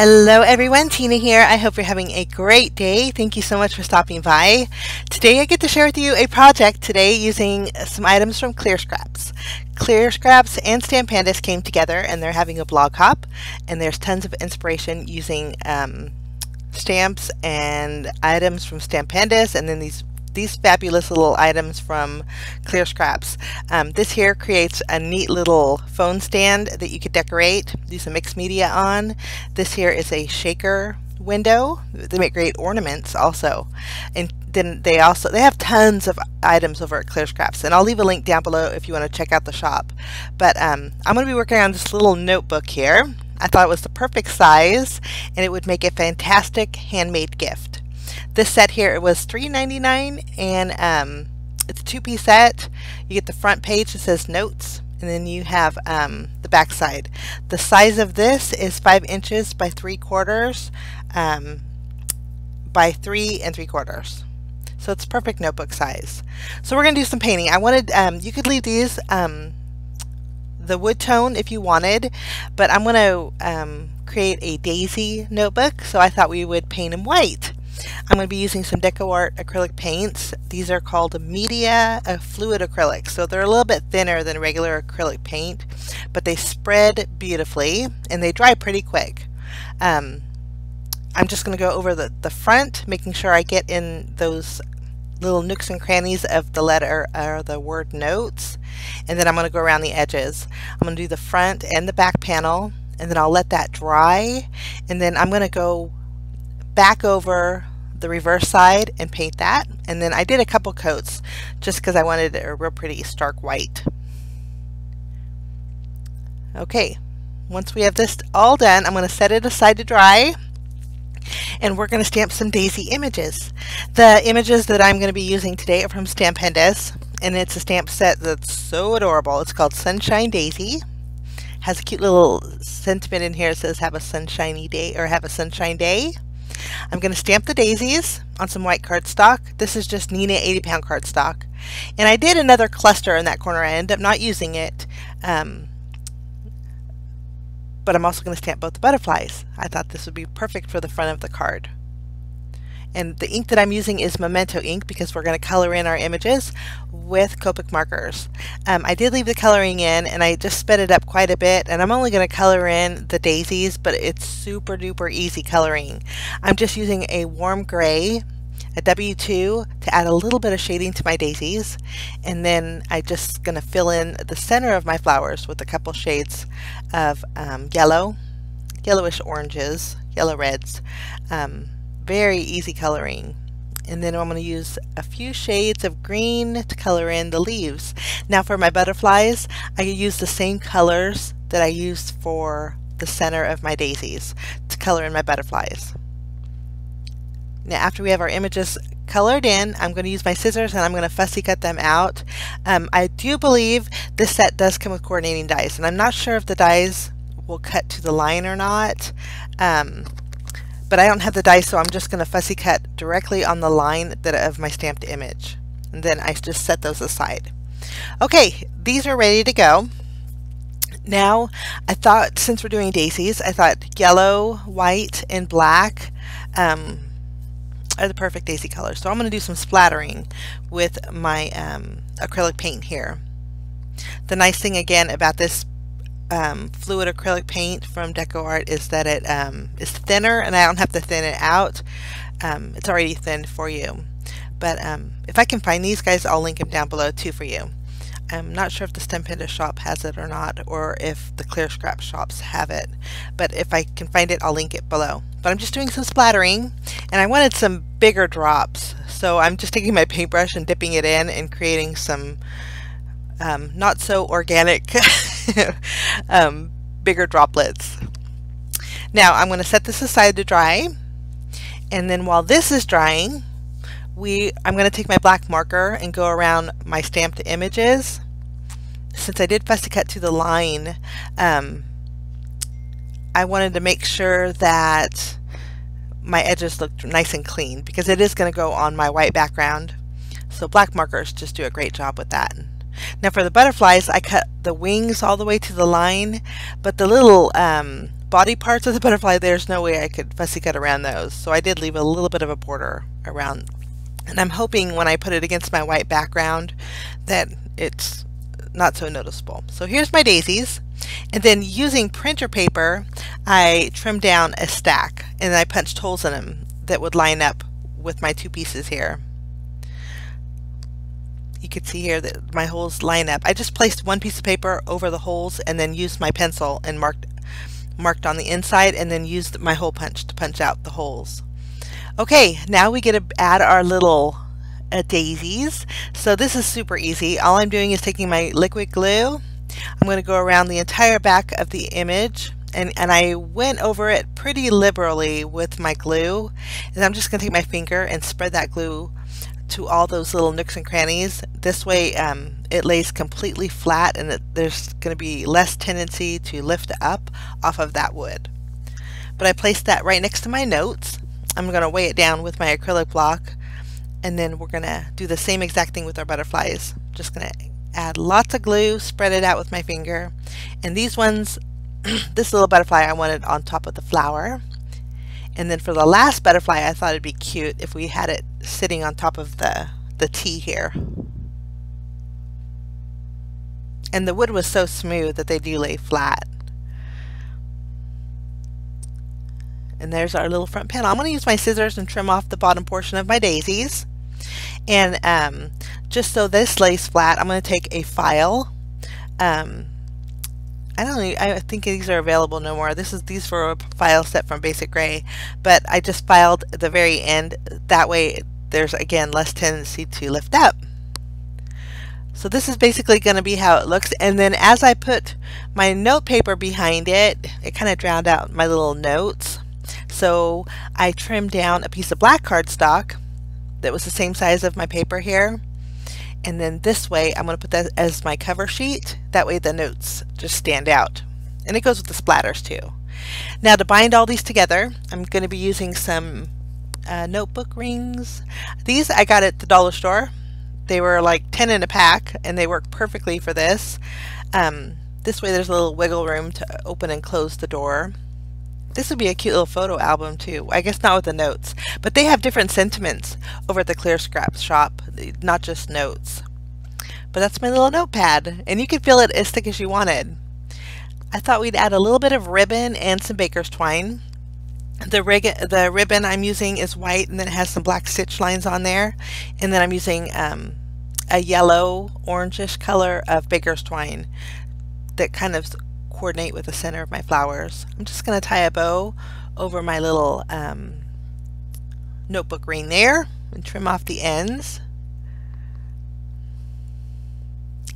Hello everyone, Tina here. I hope you're having a great day. Thank you so much for stopping by. Today I get to share with you a project today using some items from Clear Scraps. Clear Scraps and Stampendous came together and they're having a blog hop, and there's tons of inspiration using stamps and items from Stampendous, and then these fabulous little items from Clear Scraps. This here creates a neat little phone stand that you could decorate, do some mixed media on. This here is a shaker window. They make great ornaments also. And then they have tons of items over at Clear Scraps, and I'll leave a link down below if you want to check out the shop. But I'm going to be working on this little notebook here. I thought it was the perfect size and it would make a fantastic handmade gift. This set here, it was $3.99, and it's a two-piece set. You get the front page that says notes, and then you have the back side. The size of this is 5 inches by 3/4 by 3 3/4. So it's perfect notebook size. So we're going to do some painting. I wanted, you could leave these the wood tone if you wanted, but I'm going to create a daisy notebook, so I thought we would paint them white. I'm going to be using some Deco Art acrylic paints. These are called media fluid acrylic, so they're a little bit thinner than regular acrylic paint, but they spread beautifully and they dry pretty quick. I'm just going to go over the front, making sure I get in those little nooks and crannies of the letter or the word notes, and then I'm going to go around the edges. I'm going to do the front and the back panel, and then I'll let that dry, and then I'm going to go back over the reverse side and paint that. And then I did a couple coats just because I wanted a real pretty stark white. Okay, once we have this all done, I'm going to set it aside to dry, and we're going to stamp some daisy images. The images that I'm going to be using today are from Stampendous, and it's a stamp set that's so adorable. It's called Sunshine Daisy. Has a cute little sentiment in here. It says have a sunshiny day, or have a sunshine day. I'm going to stamp the daisies on some white cardstock. This is just Nina 80-pound cardstock. And I did another cluster in that corner. I ended up not using it. But I'm also going to stamp both the butterflies. I thought this would be perfect for the front of the card. And the ink that I'm using is Memento ink because we're going to color in our images with Copic markers. I did leave the coloring in, and I just sped it up quite a bit, and I'm only going to color in the daisies, but it's super duper easy coloring. I'm just using a warm gray, a W2, to add a little bit of shading to my daisies, and then I'm just going to fill in the center of my flowers with a couple shades of yellowish oranges, yellow reds. Very easy coloring. And then I'm going to use a few shades of green to color in the leaves. Now for my butterflies, I use the same colors that I used for the center of my daisies to color in my butterflies. Now after we have our images colored in, I'm going to use my scissors and I'm going to fussy cut them out. I do believe this set does come with coordinating dies, and I'm not sure if the dies will cut to the line or not. But I don't have the dice, so I'm just going to fussy cut directly on the line of my stamped image. And then I just set those aside. Okay, these are ready to go. Now, I thought, since we're doing daisies, I thought yellow, white, and black are the perfect daisy colors. So I'm going to do some splattering with my acrylic paint here. The nice thing again about this fluid acrylic paint from Deco Art is that it is thinner, and I don't have to thin it out. It's already thinned for you. But if I can find these guys, I'll link them down below too for you. I'm not sure if the Stampendous shop has it or not, or if the Clear Scrap shops have it. But if I can find it, I'll link it below. But I'm just doing some splattering, and I wanted some bigger drops. So I'm just taking my paintbrush and dipping it in and creating some not so organic bigger droplets. Now I'm going to set this aside to dry, and then while this is drying, I'm going to take my black marker and go around my stamped images. Since I did fussy cut to the line, I wanted to make sure that my edges looked nice and clean because it is going to go on my white background. So black markers just do a great job with that. Now for the butterflies, I cut the wings all the way to the line, but the little body parts of the butterfly, there's no way I could fussy cut around those. So I did leave a little bit of a border around. And I'm hoping when I put it against my white background that it's not so noticeable. So here's my daisies. And then using printer paper, I trimmed down a stack and I punched holes in them that would line up with my 2 pieces here. You can see here that my holes line up. I just placed 1 piece of paper over the holes and then used my pencil and marked on the inside, and then used my hole punch to punch out the holes. Okay, now we get to add our little daisies. So this is super easy. All I'm doing is taking my liquid glue. I'm going to go around the entire back of the image, and I went over it pretty liberally with my glue, and I'm just going to take my finger and spread that glue to all those little nooks and crannies. This way it lays completely flat, and there's going to be less tendency to lift up off of that wood. But I placed that right next to my notes. I'm going to weigh it down with my acrylic block, and then we're going to do the same exact thing with our butterflies. Just going to add lots of glue, spread it out with my finger, and these ones, this little butterfly I wanted on top of the flower. And then for the last butterfly, I thought it'd be cute if we had it sitting on top of the T here. And the wood was so smooth that they do lay flat. And there's our little front panel. I'm going to use my scissors and trim off the bottom portion of my daisies. And just so this lays flat, I'm going to take a file. I think these are available no more. These were a file set from Basic Gray, but I just filed the very end. That way there's again less tendency to lift up. So this is basically going to be how it looks. And then as I put my note paper behind it, it kind of drowned out my little notes. So I trimmed down a piece of black cardstock that was the same size of my paper here. And then this way, I'm going to put that as my cover sheet. That way the notes just stand out. And it goes with the splatters too. Now to bind all these together, I'm going to be using some notebook rings. These I got at the dollar store. They were like 10 in a pack, and they work perfectly for this. This way there's a little wiggle room to open and close the door. This would be a cute little photo album too. I guess not with the notes, but they have different sentiments over at the Clear Scraps shop, not just notes. But that's my little notepad, and you can fill it as thick as you wanted. I thought we'd add a little bit of ribbon and some baker's twine. The ribbon I'm using is white, and then it has some black stitch lines on there. And then I'm using a yellow orangish color of baker's twine that kind of coordinate with the center of my flowers. I'm just going to tie a bow over my little notebook ring there and trim off the ends.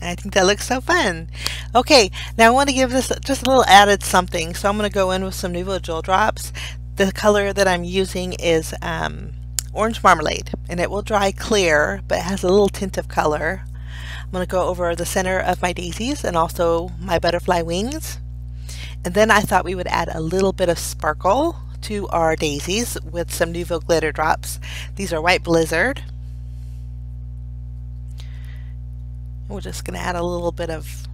And I think that looks so fun. Okay, now I want to give this just a little added something, so I'm going to go in with some Nuvo Jewel Drops. The color that I'm using is Orange Marmalade, and it will dry clear, but it has a little tint of color. I'm going to go over the center of my daisies and also my butterfly wings. And then I thought we would add a little bit of sparkle to our daisies with some Nuvo glitter drops. These are White Blizzard. We're just going to add a little bit of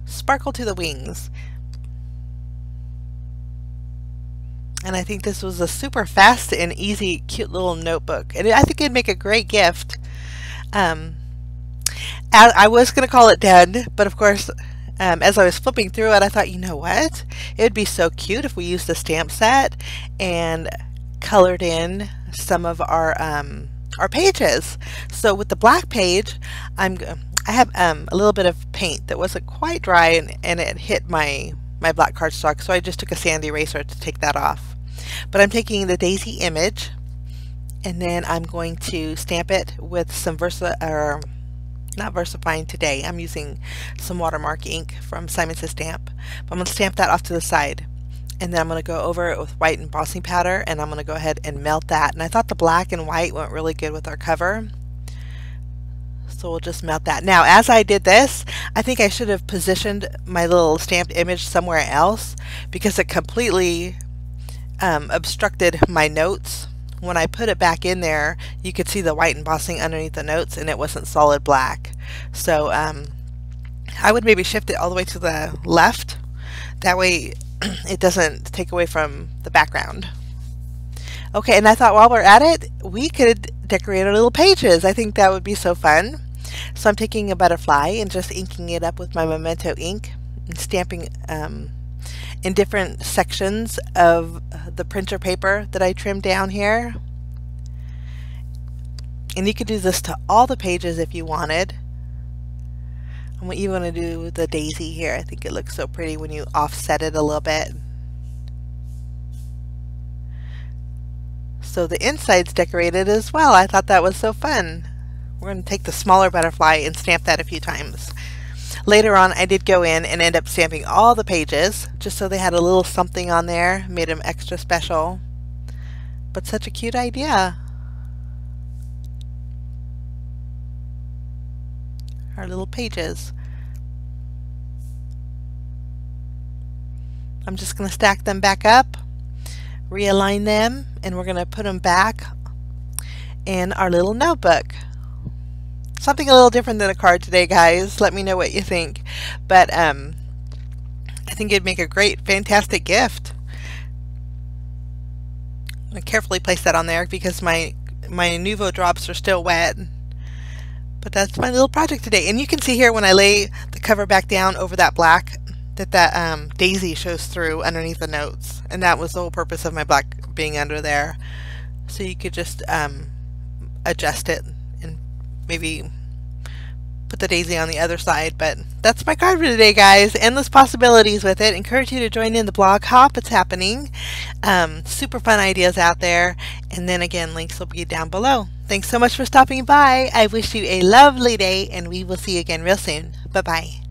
sparkle to the wings. And I think this was a super fast and easy, cute little notebook. And I think it'd make a great gift. I was going to call it done, but of course, as I was flipping through it, I thought, you know what? It would be so cute if we used the stamp set and colored in some of our pages. So with the black page, I have a little bit of paint that wasn't quite dry, and it hit my black cardstock, so I just took a sand eraser to take that off. But I'm taking the daisy image, and then I'm going to stamp it with some not VersaFine today. I'm using some watermark ink from Simon Says Stamp. But I'm going to stamp that off to the side. And then I'm going to go over it with white embossing powder, and I'm going to go ahead and melt that. And I thought the black and white went really good with our cover. So we'll just melt that. Now, as I did this, I think I should have positioned my little stamped image somewhere else, because it completely obstructed my notes. When I put it back in there, you could see the white embossing underneath the notes, and it wasn't solid black. So I would maybe shift it all the way to the left. That way it doesn't take away from the background. Okay, and I thought while we're at it, we could decorate our little pages. I think that would be so fun. So I'm taking a butterfly and just inking it up with my Memento ink and stamping in different sections of the printer paper that I trimmed down here. And you could do this to all the pages if you wanted. And what you want to do with the daisy here, I think it looks so pretty when you offset it a little bit. So the inside's decorated as well. I thought that was so fun. We're going to take the smaller butterfly and stamp that a few times. Later on, I did go in and end up stamping all the pages just so they had a little something on there, made them extra special. But such a cute idea. Our little pages. I'm just going to stack them back up, realign them, and we're going to put them back in our little notebook. Something a little different than a card today, guys. Let me know what you think. But I think it'd make a great, fantastic gift. I'm going to carefully place that on there because my Nuvo drops are still wet. But that's my little project today. And you can see here when I lay the cover back down over that black that daisy shows through underneath the notes. And that was the whole purpose of my black being under there. So you could just adjust it and maybe put the daisy on the other side. But that's my card for today, guys. Endless possibilities with it. Encourage you to join in the blog hop. It's happening. Super fun ideas out there. And then again, links will be down below. Thanks so much for stopping by. I wish you a lovely day, and we will see you again real soon. Bye-bye.